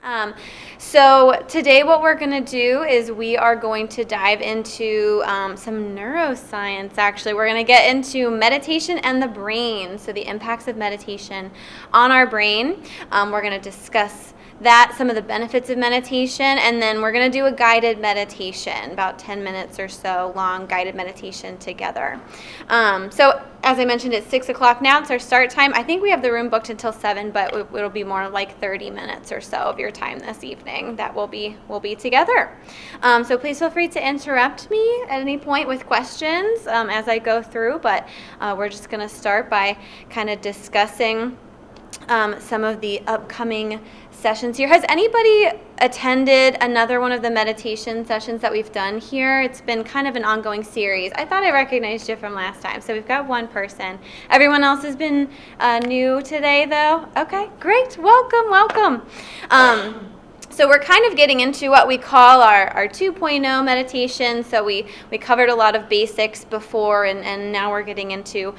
Um, so today what we're going to do is we are going to dive into some neuroscience, actually. We're going to get into meditation and the brain, so the impacts of meditation on our brain. We're going to discuss that, some of the benefits of meditation, and then we're going to do a guided meditation, about 10 minutes or so long guided meditation together. So as I mentioned, it's 6 o'clock now. It's our start time. I think we have the room booked until 7, but it'll be more like 30 minutes or so of your time this evening that we'll be together. So please feel free to interrupt me at any point with questions as I go through, but we're just going to start by kind of discussing some of the upcoming sessions here. Has anybody attended another one of the meditation sessions that we've done here? It's been kind of an ongoing series. I thought I recognized you from last time. So we've got one person. Everyone else has been new today, though? Okay, great. Welcome. So we're kind of getting into what we call our 2.0 meditation. So we covered a lot of basics before, and now we're getting into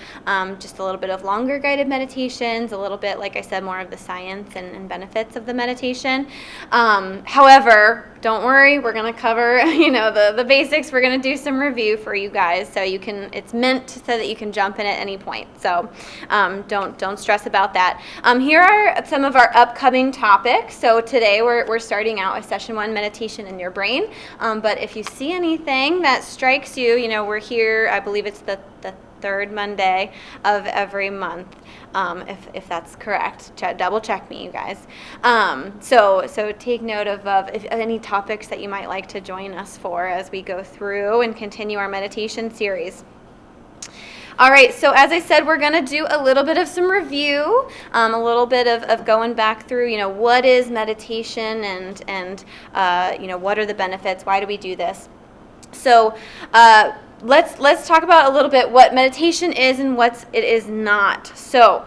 just a little bit of longer guided meditations, a little bit, like I said, more of the science and benefits of the meditation. However, don't worry, we're going to cover, the basics. We're going to do some review for you guys, so you can. It's meant so that you can jump in at any point. So don't stress about that. Here are some of our upcoming topics. So today we're starting out with session 1, meditation in your brain. But if you see anything that strikes you, we're here. I believe it's the third Monday of every month, if that's correct. Double check me, you guys. So take note of if any topics that you might like to join us for as we go through and continue our meditation series. All right, so as I said, we're going to do a little bit of some review, a little bit of going back through, what is meditation and what are the benefits, why do we do this? So let's talk about a little bit what meditation is and what it is not. So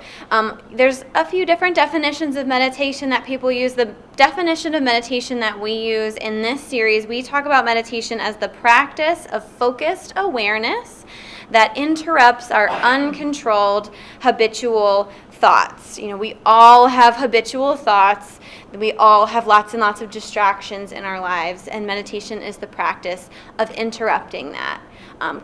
there's a few different definitions of meditation that people use. The definition of meditation that we use in this series, we talk about meditation as the practice of focused awareness that interrupts our uncontrolled habitual thoughts. We all have habitual thoughts. We all have lots and lots of distractions in our lives, and meditation is the practice of interrupting that,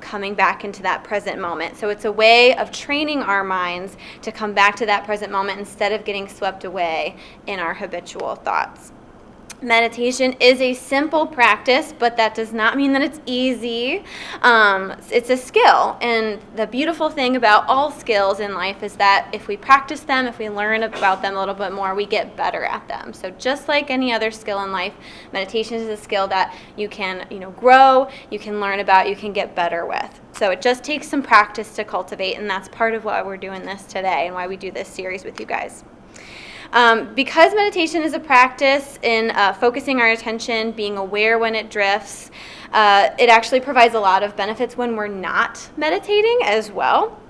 coming back into that present moment. So it's a way of training our minds to come back to that present moment instead of getting swept away in our habitual thoughts. Meditation is a simple practice, but that does not mean that it's easy. It's a skill, and the beautiful thing about all skills in life is that if we practice them, if we learn about them a little bit more, we get better at them. So just like any other skill in life, meditation is a skill that you can, grow, you can learn about, you can get better with. So it just takes some practice to cultivate, and that's part of why we're doing this today and why we do this series with you guys. Because meditation is a practice in focusing our attention, being aware when it drifts, it actually provides a lot of benefits when we're not meditating as well.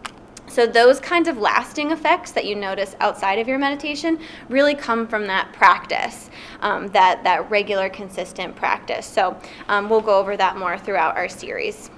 So those kinds of lasting effects that you notice outside of your meditation really come from that practice, that regular, consistent practice. So we'll go over that more throughout our series.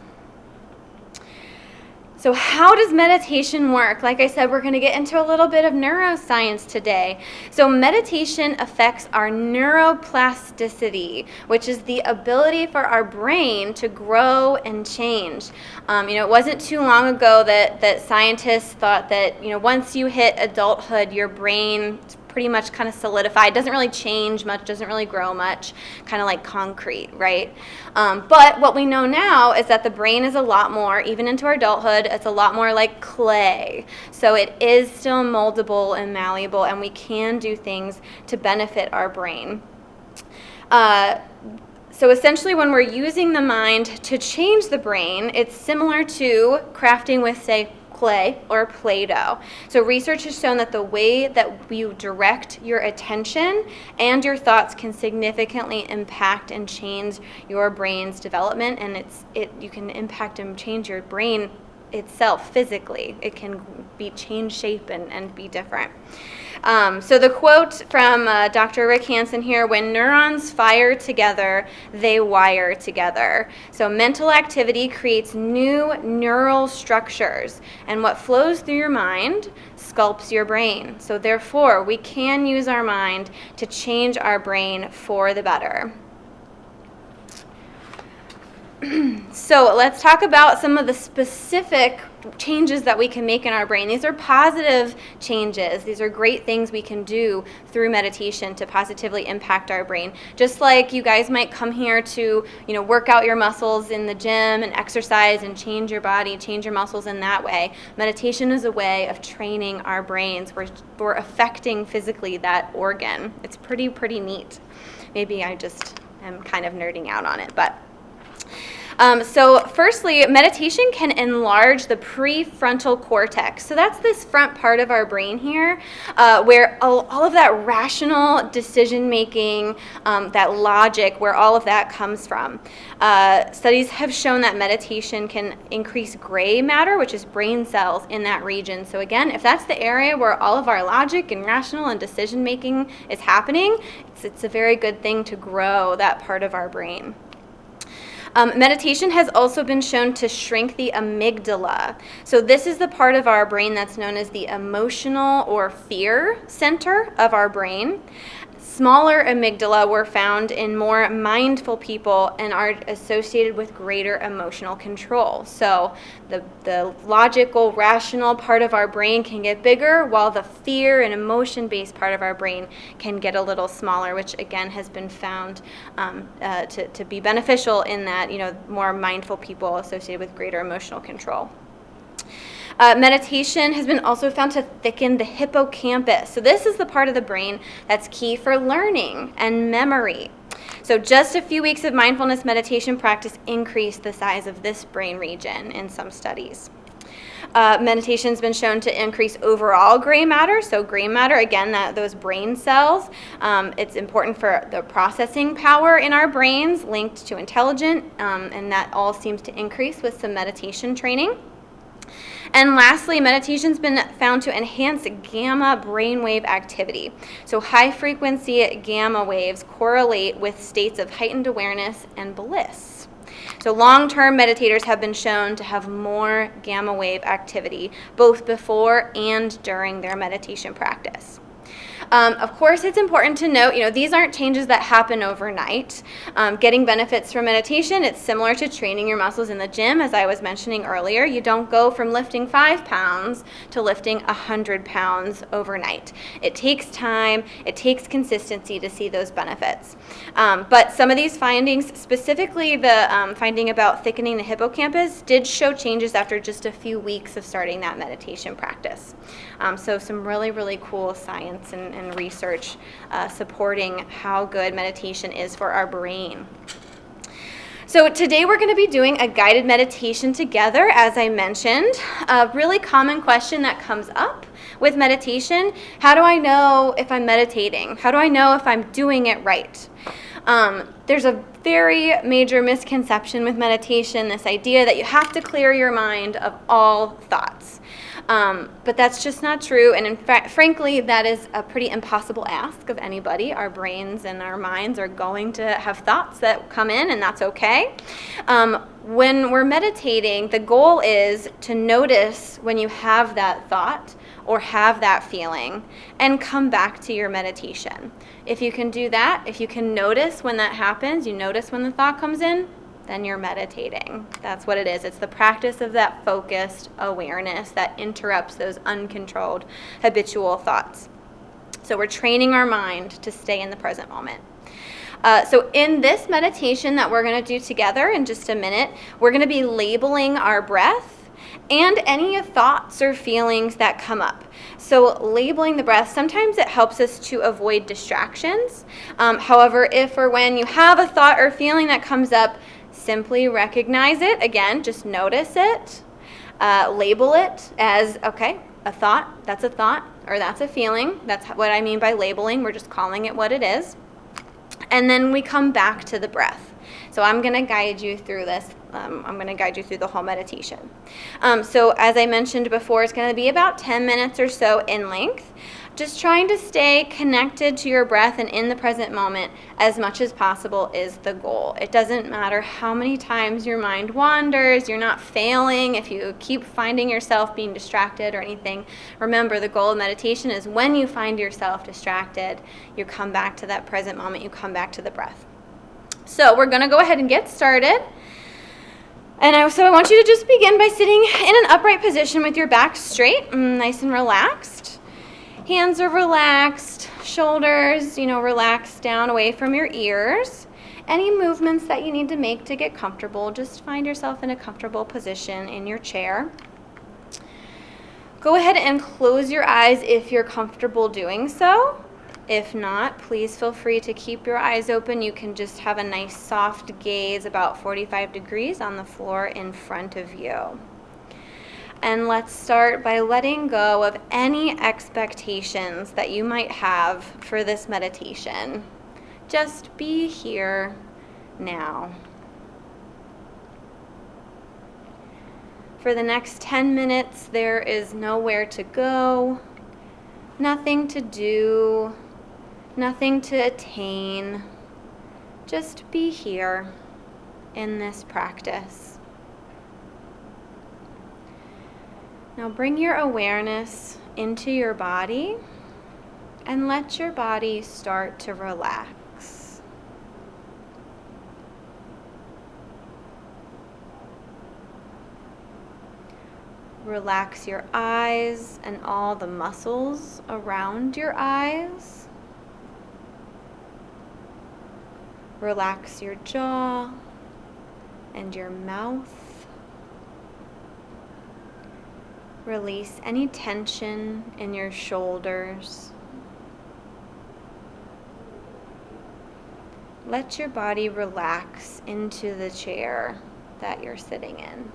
So how does meditation work? Like I said, we're going to get into a little bit of neuroscience today. So meditation affects our neuroplasticity, which is the ability for our brain to grow and change. It wasn't too long ago that scientists thought that, once you hit adulthood, your brain pretty much kind of solidified, doesn't really change much, doesn't really grow much, kind of like concrete, right? But what we know now is that the brain is a lot more, even into our adulthood, it's a lot more like clay. So it is still moldable and malleable, and we can do things to benefit our brain. So essentially, when we're using the mind to change the brain, it's similar to crafting with, say, clay or Play-Doh. So research has shown that the way that you direct your attention and your thoughts can significantly impact and change your brain's development, and you can impact and change your brain itself physically. It can change shape and be different. So the quote from Dr. Rick Hansen here, when neurons fire together, they wire together. So mental activity creates new neural structures, and what flows through your mind sculpts your brain. So therefore, we can use our mind to change our brain for the better. So let's talk about some of the specific changes that we can make in our brain. These are positive changes. These are great things we can do through meditation to positively impact our brain. Just like you guys might come here to, work out your muscles in the gym and exercise and change your body, change your muscles in that way. Meditation is a way of training our brains. We're affecting physically that organ. It's pretty neat. Maybe I just am kind of nerding out on it, but so firstly, meditation can enlarge the prefrontal cortex. So that's this front part of our brain here, where all of that rational decision-making, that logic, where all of that comes from. Studies have shown that meditation can increase gray matter, which is brain cells in that region. So again, if that's the area where all of our logic and rational and decision-making is happening, it's a very good thing to grow that part of our brain. Meditation has also been shown to shrink the amygdala. So this is the part of our brain that's known as the emotional or fear center of our brain. Smaller amygdala were found in more mindful people and are associated with greater emotional control. So the logical, rational part of our brain can get bigger, while the fear and emotion-based part of our brain can get a little smaller, which again has been found to be beneficial in that, more mindful people associated with greater emotional control. Meditation has been also found to thicken the hippocampus. So this is the part of the brain that's key for learning and memory. So just a few weeks of mindfulness meditation practice increased the size of this brain region in some studies. Meditation has been shown to increase overall gray matter. So gray matter, again, those brain cells, it's important for the processing power in our brains linked to intelligence, and that all seems to increase with some meditation training. And lastly, meditation's been found to enhance gamma brainwave activity. So high-frequency gamma waves correlate with states of heightened awareness and bliss. So long-term meditators have been shown to have more gamma wave activity, both before and during their meditation practice. Of course, it's important to note, these aren't changes that happen overnight. Getting benefits from meditation, it's similar to training your muscles in the gym, as I was mentioning earlier. You don't go from lifting 5 pounds to lifting 100 pounds overnight. It takes time, it takes consistency to see those benefits. But some of these findings, specifically the finding about thickening the hippocampus, did show changes after just a few weeks of starting that meditation practice. So some really cool science and research supporting how good meditation is for our brain. So today we're going to be doing a guided meditation together, as I mentioned. A really common question that comes up with meditation: how do I know if I'm meditating? How do I know if I'm doing it right? There's a very major misconception with meditation, this idea that you have to clear your mind of all thoughts. But that's just not true, and in fact, frankly, that is a pretty impossible ask of anybody. Our brains and our minds are going to have thoughts that come in, and that's okay. When we're meditating, the goal is to notice when you have that thought or have that feeling and come back to your meditation. If you can do that, if you can notice when that happens, you notice when the thought comes in, then you're meditating. That's what it is. It's the practice of that focused awareness that interrupts those uncontrolled habitual thoughts. So we're training our mind to stay in the present moment. So in this meditation that we're going to do together in just a minute, we're going to be labeling our breath and any thoughts or feelings that come up. So labeling the breath, sometimes it helps us to avoid distractions. However, if or when you have a thought or feeling that comes up, simply recognize it. Again, just notice it. Label it as, okay, a thought, that's a thought, or that's a feeling. That's what I mean by labeling. We're just calling it what it is. And then we come back to the breath. So I'm going to guide you through this. I'm going to guide you through the whole meditation. So as I mentioned before, it's going to be about 10 minutes or so in length. Just trying to stay connected to your breath and in the present moment as much as possible is the goal. It doesn't matter how many times your mind wanders, you're not failing if you keep finding yourself being distracted or anything. Remember, the goal of meditation is when you find yourself distracted, you come back to that present moment, you come back to the breath. So we're going to go ahead and get started. And I want you to just begin by sitting in an upright position with your back straight, nice and relaxed. Hands are relaxed, shoulders, relaxed down away from your ears. Any movements that you need to make to get comfortable, just find yourself in a comfortable position in your chair. Go ahead and close your eyes if you're comfortable doing so. If not, please feel free to keep your eyes open. You can just have a nice soft gaze about 45 degrees on the floor in front of you. And let's start by letting go of any expectations that you might have for this meditation. Just be here now. For the next 10 minutes, there is nowhere to go, nothing to do, nothing to attain. Just be here in this practice. Now bring your awareness into your body and let your body start to relax. Relax your eyes and all the muscles around your eyes. Relax your jaw and your mouth. Release any tension in your shoulders. Let your body relax into the chair that you're sitting in.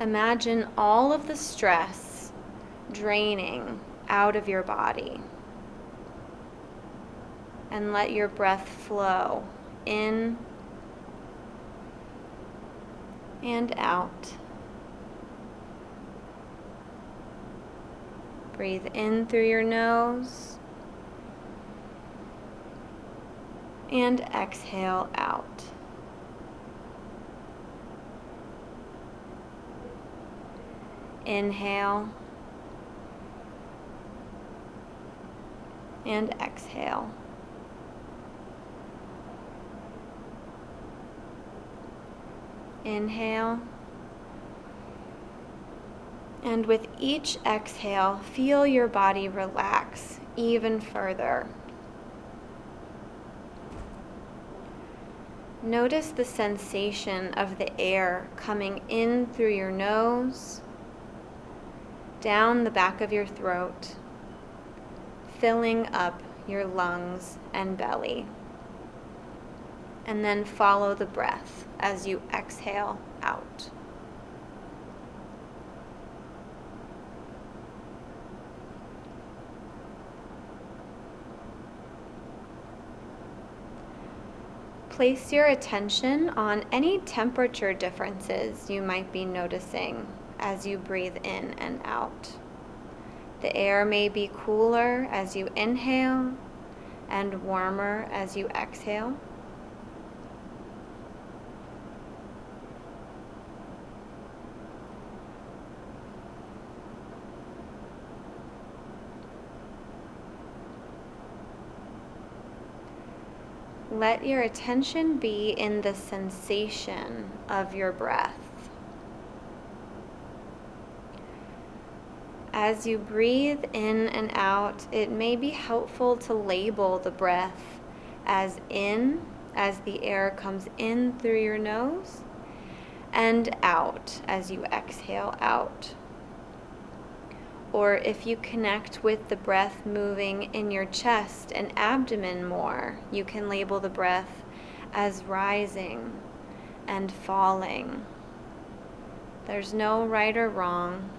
Imagine all of the stress draining out of your body. And let your breath flow in and out. Breathe in through your nose and exhale out. Inhale and exhale. Inhale, and with each exhale, feel your body relax even further. Notice the sensation of the air coming in through your nose, down the back of your throat, filling up your lungs and belly. And then follow the breath as you exhale out. Place your attention on any temperature differences you might be noticing as you breathe in and out. The air may be cooler as you inhale and warmer as you exhale. Let your attention be in the sensation of your breath. As you breathe in and out, it may be helpful to label the breath as in, as the air comes in through your nose, and out as you exhale out. Or if you connect with the breath moving in your chest and abdomen more, you can label the breath as rising and falling. There's no right or wrong,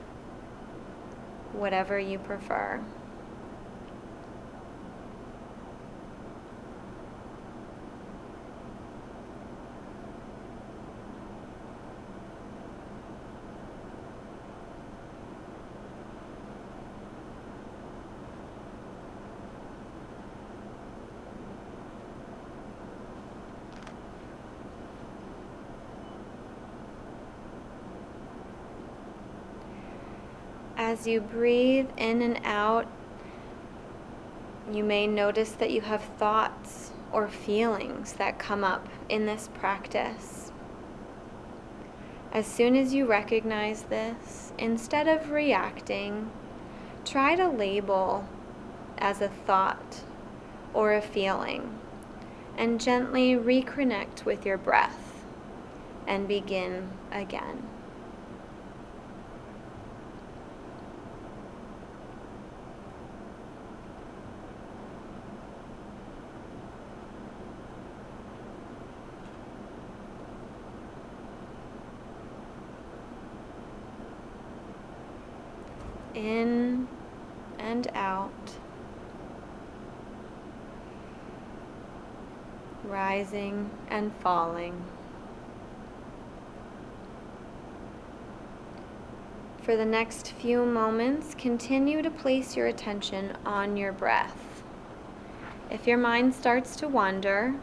whatever you prefer. As you breathe in and out, you may notice that you have thoughts or feelings that come up in this practice. As soon as you recognize this, instead of reacting, try to label as a thought or a feeling and gently reconnect with your breath and begin again. In and out, rising and falling. For the next few moments, continue to place your attention on your breath. If your mind starts to wander,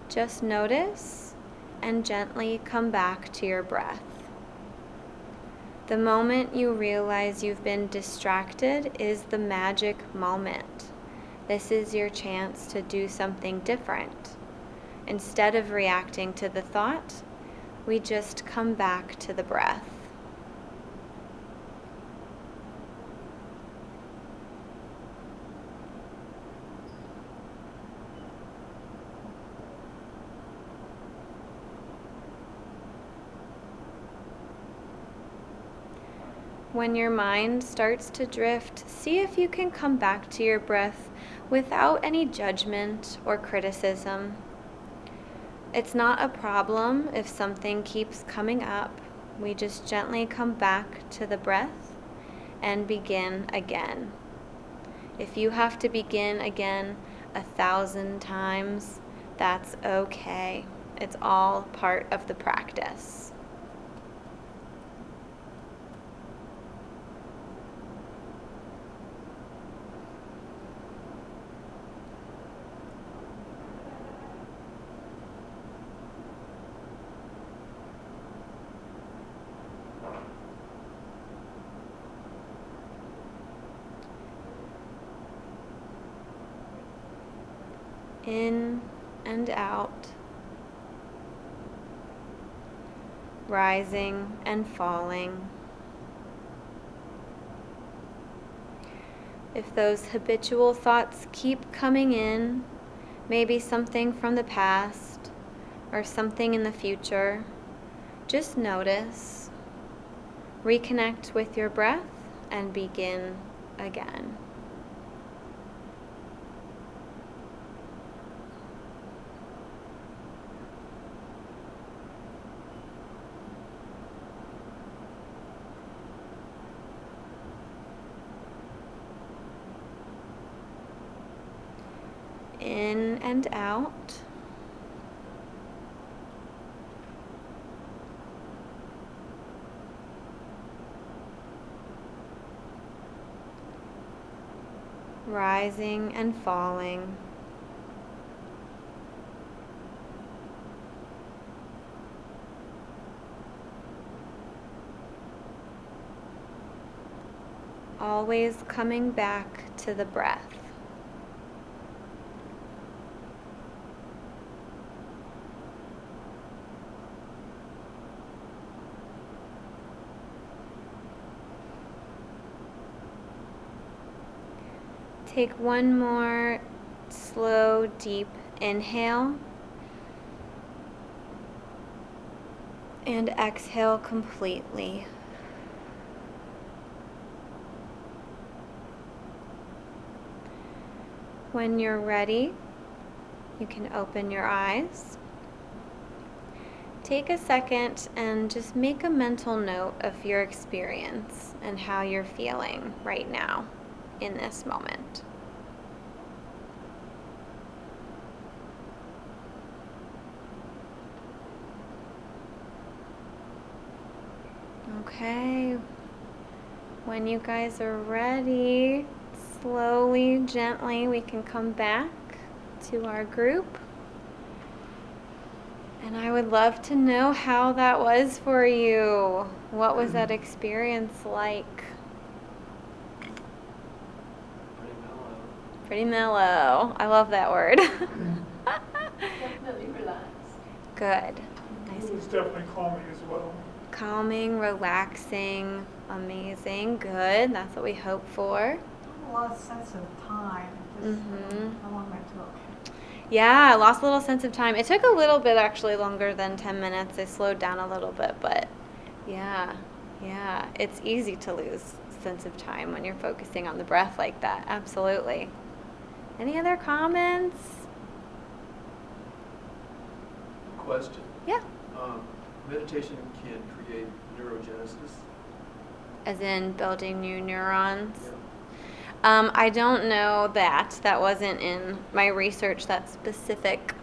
just notice and gently come back to your breath. The moment you realize you've been distracted is the magic moment. This is your chance to do something different. Instead of reacting to the thought, we just come back to the breath. When your mind starts to drift, see if you can come back to your breath without any judgment or criticism. It's not a problem if something keeps coming up. We just gently come back to the breath and begin again. If you have to begin again 1,000 times, that's okay. It's all part of the practice. In and out, rising and falling. If those habitual thoughts keep coming in, maybe something from the past or something in the future, just notice, reconnect with your breath, and begin again. In and out. Rising and falling. Always coming back to the breath. Take one more slow, deep inhale and exhale completely. When you're ready, you can open your eyes. Take a second and just make a mental note of your experience and how you're feeling right now in this moment. Okay, when you guys are ready, slowly, gently, we can come back to our group. And I would love to know how that was for you. What was that experience like? Pretty mellow. I love that word. Definitely relax. Good. Nice. It was definitely calming as well. Calming, relaxing, amazing. Good. That's what we hope for. A lot of sense of time. Just how long that took. Yeah, I lost a little sense of time. It took a little bit, actually, longer than 10 minutes. I slowed down a little bit, but yeah, it's easy to lose sense of time when you're focusing on the breath like that. Absolutely. Any other comments? Question. Yeah. Meditation can create neurogenesis. As in building new neurons? Yeah. I don't know that. That wasn't in my research, that specific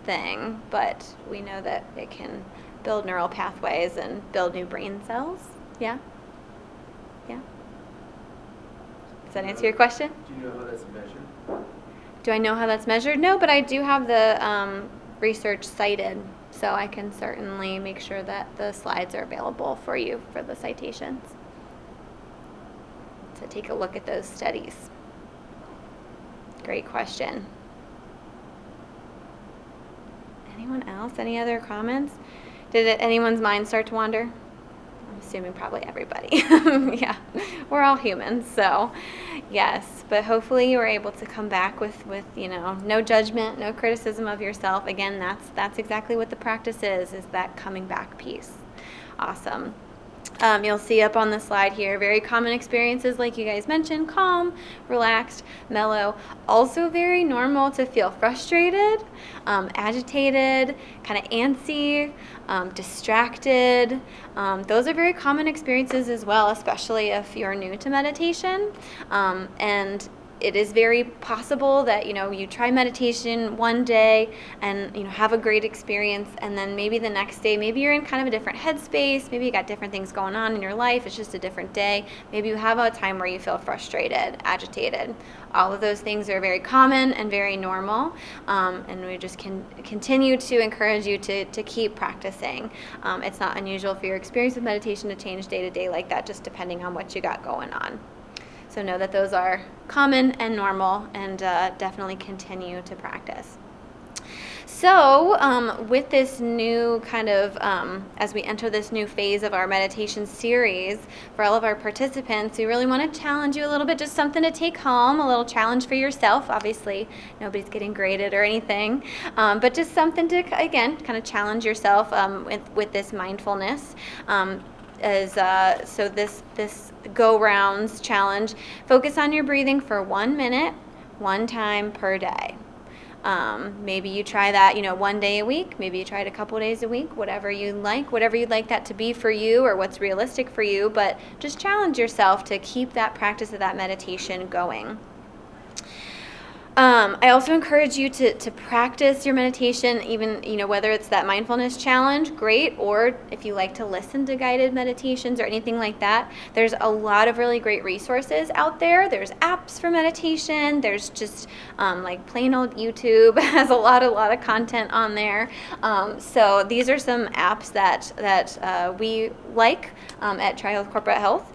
thing, but we know that it can build neural pathways and build new brain cells. Yeah. Yeah. Does that answer your question? Do you know how that's measured? Do I know how that's measured? No, but I do have the research cited, so I can certainly make sure that the slides are available for you for the citations. So take a look at those studies. Great question. Anyone else? Any other comments? Did anyone's mind start to wander? I'm assuming probably everybody. Yeah, we're all humans, so yes. But hopefully you were able to come back with no judgment, no criticism of yourself. Again, that's exactly what the practice is that coming back piece. Awesome. You'll see up on the slide here, very common experiences like you guys mentioned, calm, relaxed, mellow. Also very normal to feel frustrated, agitated, kind of antsy, distracted. Those are very common experiences as well, especially if you're new to meditation. And it is very possible that you try meditation one day and have a great experience, and then maybe the next day maybe you're in kind of a different headspace, maybe you got different things going on in your life, it's just a different day, maybe you have a time where you feel frustrated, agitated. All of those things are very common and very normal, and we just can continue to encourage you to keep practicing. It's not unusual for your experience with meditation to change day to day like that, just depending on what you got going on. So know that those are common and normal, and definitely continue to practice. So with this new kind of, as we enter this new phase of our meditation series, for all of our participants, we really want to challenge you a little bit, just something to take home, a little challenge for yourself. Obviously, nobody's getting graded or anything, but just something to, again, kind of challenge yourself with this mindfulness. So this go rounds challenge, focus on your breathing for 1 minute, one time per day. Maybe you try that, one day a week. Maybe you try it a couple days a week, whatever you'd like that to be for you or what's realistic for you, but just challenge yourself to keep that practice of that meditation going. I also encourage you to practice your meditation, even, whether it's that mindfulness challenge, great, or if you like to listen to guided meditations or anything like that, there's a lot of really great resources out there. There's apps for meditation. There's just like plain old YouTube has a lot of content on there. So these are some apps that we like at Trial Corporate Health.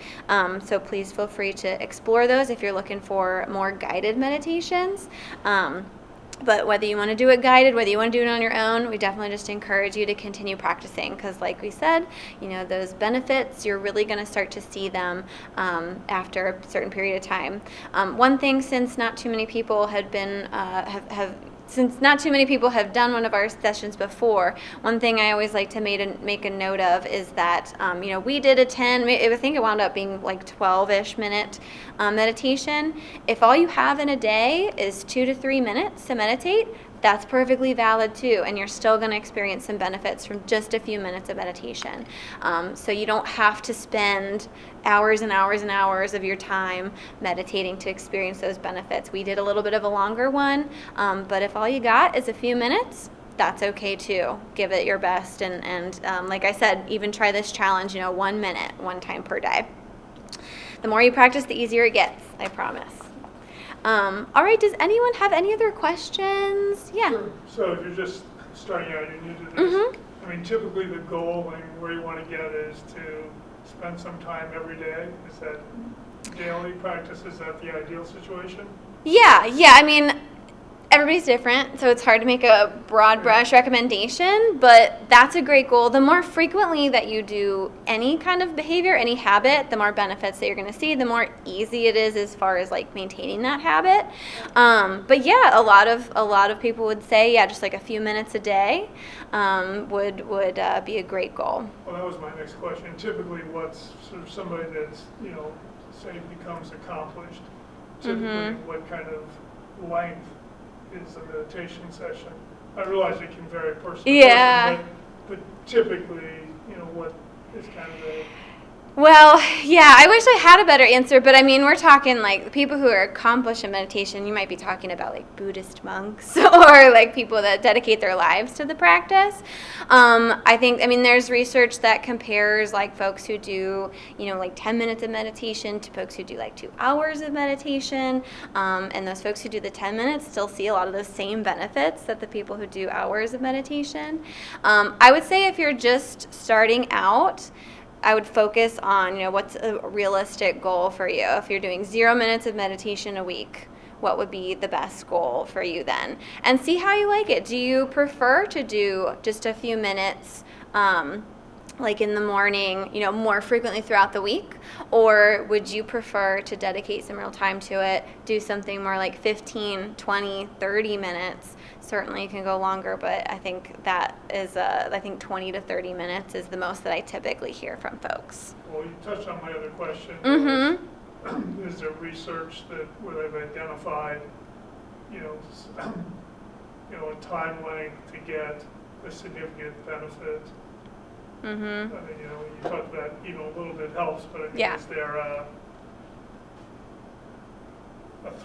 So please feel free to explore those if you're looking for more guided meditations. But whether you want to do it guided, whether you want to do it on your own, we definitely just encourage you to continue practicing, because like we said, those benefits, you're really going to start to see them after a certain period of time. One thing, since not too many people have done one of our sessions before, one thing I always like to make a note of is that, we did a 10, I think it wound up being like 12-ish minute meditation. If all you have in a day is 2 to 3 minutes to meditate, that's perfectly valid too, and you're still going to experience some benefits from just a few minutes of meditation. So you don't have to spend hours and hours and hours of your time meditating to experience those benefits. We did a little bit of a longer one, but if all you got is a few minutes, that's okay too. Give it your best, and like I said, even try this challenge, 1 minute, one time per day. The more you practice, the easier it gets, I promise. All right, does anyone have any other questions? Yeah. Sure. So if you're just starting out, you're new to this, I mean, typically the goal and where you want to get is to spend some time every day. Is that daily practice? Is that the ideal situation? Yeah. I mean, everybody's different, so it's hard to make a broad brush recommendation, but that's a great goal. The more frequently that you do any kind of behavior, any habit, the more benefits that you're going to see, the more easy it is as far as like maintaining that habit. But yeah, a lot of people would say, yeah, just like a few minutes a day would be a great goal. Well, that was my next question. Typically, what's sort of somebody that's, say becomes accomplished, typically what kind of length is a meditation session? I realize it can vary person to person, but typically, what is kind of a... Well, yeah, I wish I had a better answer, but I mean, we're talking like the people who are accomplished in meditation, you might be talking about like Buddhist monks or like people that dedicate their lives to the practice. I mean, there's research that compares like folks who do, like 10 minutes of meditation to folks who do like 2 hours of meditation. And those folks who do the 10 minutes still see a lot of those same benefits that the people who do hours of meditation. I would say if you're just starting out, I would focus on, what's a realistic goal for you. If you're doing 0 minutes of meditation a week, what would be the best goal for you then? And see how you like it. Do you prefer to do just a few minutes, like in the morning, more frequently throughout the week? Or would you prefer to dedicate some real time to it, do something more like 15, 20, 30 minutes? Certainly you can go longer, but I think that is, 20 to 30 minutes is the most that I typically hear from folks. Well, you touched on my other question. Is there research where they've identified, a time length to get a significant benefit? I mean, you talked about even a little bit helps, but I mean, is there a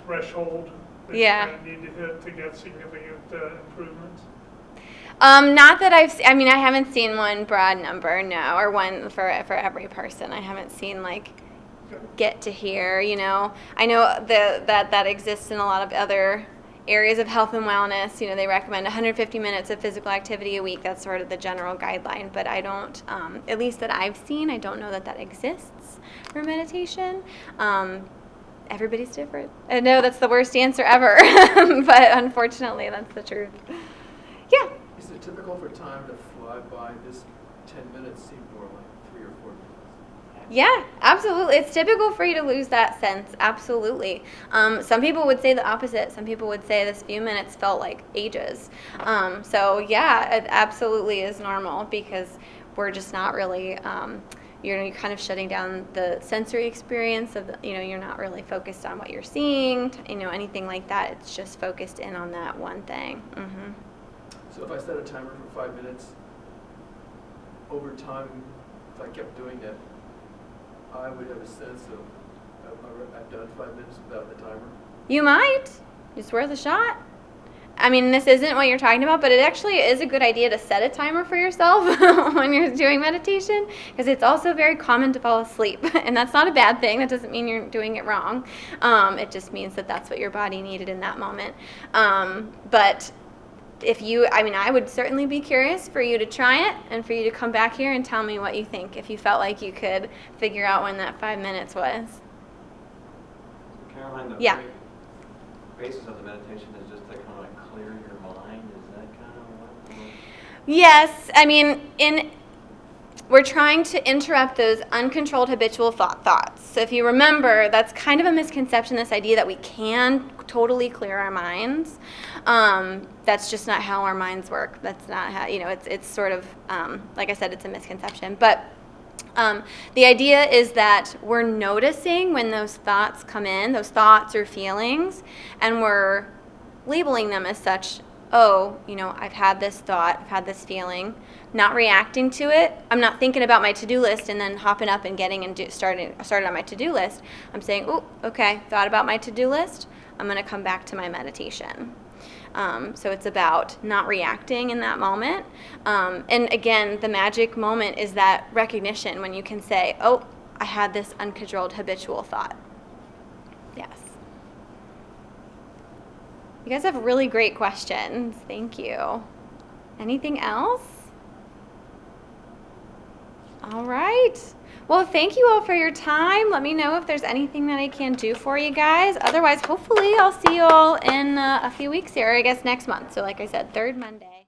threshold that you're going to need to hit to get significant improvements? Not that I haven't seen one broad number, no, or one for every person. I haven't seen like get to here, I know that exists in a lot of other areas of health and wellness. They recommend 150 minutes of physical activity a week. That's sort of the general guideline, but I don't, at least that I've seen, I don't know that exists for meditation. Everybody's different. I know that's the worst answer ever, but unfortunately that's the truth. Yeah. Is it typical for time to fly by? This 10 minutes seem more like 3 or 4 minutes. Yeah, absolutely. It's typical for you to lose that sense. Absolutely. Some people would say the opposite. Some people would say this few minutes felt like ages. So yeah, it absolutely is normal because we're just not really, you're kind of shutting down the sensory experience of, you're not really focused on what you're seeing, anything like that. It's just focused in on that one thing. So if I set a timer for 5 minutes, over time, if I kept doing it, I would have a sense of I've done 5 minutes without the timer. You might. It's worth a shot. I mean, this isn't what you're talking about, but it actually is a good idea to set a timer for yourself when you're doing meditation, because it's also very common to fall asleep, and that's not a bad thing. That doesn't mean you're doing it wrong. It just means that that's what your body needed in that moment. But I would certainly be curious for you to try it and for you to come back here and tell me what you think, if you felt like you could figure out when that 5 minutes was. Caroline, the basis of the meditation is just to kind of like clear your mind. Is that kind of what? Yes, I mean, we're trying to interrupt those uncontrolled habitual thoughts. So if you remember, that's kind of a misconception, this idea that we can totally clear our minds. That's just not how our minds work. That's not how, it's sort of, like I said, it's a misconception. But the idea is that we're noticing when those thoughts come in, those thoughts or feelings, and we're labeling them as such. Oh, I've had this thought, I've had this feeling, not reacting to it. I'm not thinking about my to-do list and then hopping up and getting and started on my to-do list. I'm saying, oh, okay, thought about my to-do list. I'm going to come back to my meditation. So it's about not reacting in that moment. And again, the magic moment is that recognition when you can say, oh, I had this uncontrolled habitual thought. Yes. You guys have really great questions. Thank you. Anything else? All right. Well, thank you all for your time. Let me know if there's anything that I can do for you guys. Otherwise, hopefully I'll see you all in a few weeks here, I guess next month. So like I said, third Monday.